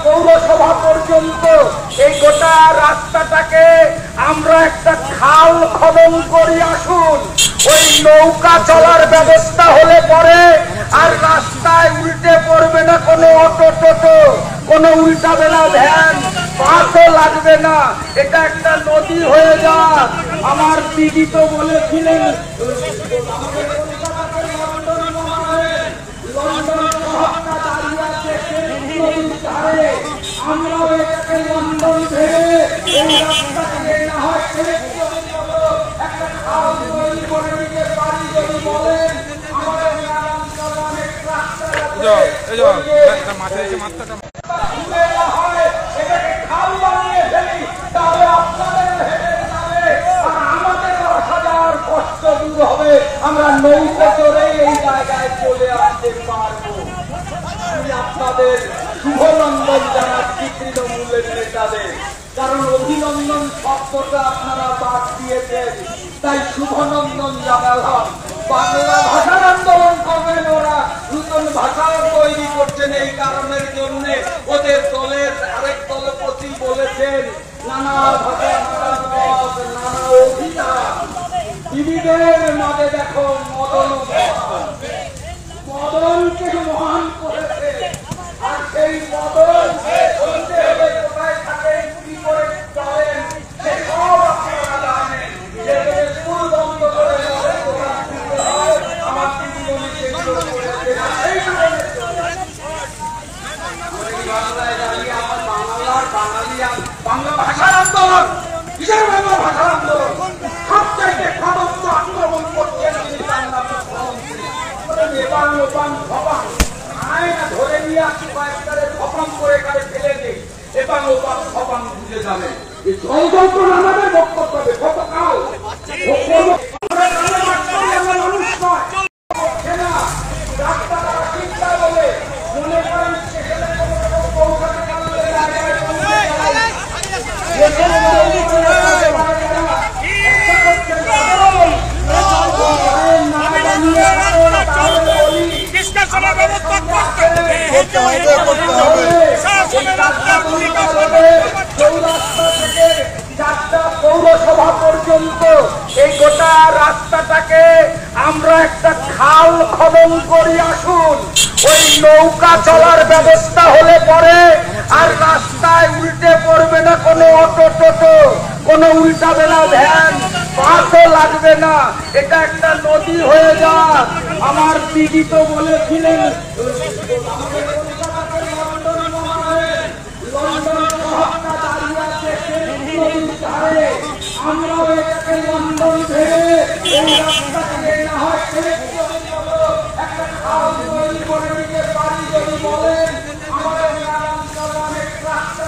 পৌরসভা পর্যন্ত এই গোটা রাস্তাটাকে আমরা একটা খাল খনন করি আসুন। ওই নৌকা চলার ব্যবস্থা হলে পরে আর রাস্তায় উল্টে পড়বে না কোনো অটো টোটো, কোনো উল্টাবে না ভ্যান, বাসও লাগবে না। এটা একটা নদী হয়ে যাক। আমার দিদি তো বলেছিলেন আমরাও এটাকে লন্ডন ভেবে এই রাস্তাটাকে না হয় একটা খাল তৈরি করে দিতে পারি যদি বলেন। আমাদের গ্রামাঞ্চলে অনেক রাস্তা এটাকে খাল বানিয়ে ফেলি, তাহলে আপনাদের আমাদের 10,000 কষ্ট দূর হবে। আমরা নৌকা চড়ে এই জায়গায় চলে আসতে পারবো। আমি আপনাদের শুভনন্দন জানাচ্ছি তৃণমূলের নেতাদের, কারণ অভিনন্দন শব্দটা আপনারা বাদ দিয়েছেন, তাই শুভনন্দন জানালাম। বাংলা ভাষার আন্দোলন করবেন ওরা, নতুন ভাষা তৈরি করছেন। এই কারণের জন্য ওদের দলের আরেক দলপতি বলেছেন নানা ভাষা, নানা অভিযান। দিদিদের মাঝে দেখো মদনকে মহান করেছে, আর সেই মদন কোথায় থাকেন, কি করে চলেন, সে সব আপনারা জানেন। স্কুল বন্ধ করে আমার দিদিমণি সেগুলো করেছেন। সেই বাংলায় দাঁড়িয়ে আমার বাংলা ভাষার আন্দোলন, কিসের বাংলা ভাষার আন্দোলন? সবচাইতে প্রদত্ত আক্রমণ করছেন তিনি বাংলা মুখ্যমন্ত্রী। ধরে নিয়ে আসি কয়েকটারে খপাম করে কারে ফেলে নেই, এবার ওপার খপাম বুঝে যাবে। এই জল যন্ত্রণা আমাদের বক্তব্য হবে গতকাল। পৌরসভা পর্যন্ত এই গোটা রাস্তাটাকে আমরা একটা খাল খনন করি আসুন। ওই নৌকা চলার ব্যবস্থা হলে পরে আর রাস্তায় উল্টে পড়বে না কোনো অটো টোটো, কোনো উল্টাবে না ভ্যান, বাসও লাগবে না। এটা একটা নদী হয়ে যাক। আমার দিদি তো বলেছিলেন আমরাও এটাকে লন্ডন ভেবে এই রাস্তাটাকে না হয় একটা খাল তৈরি করে দিতে পারি যদি বলেন। আমাদের গ্রামাঞ্চলে অনেক রাস্তা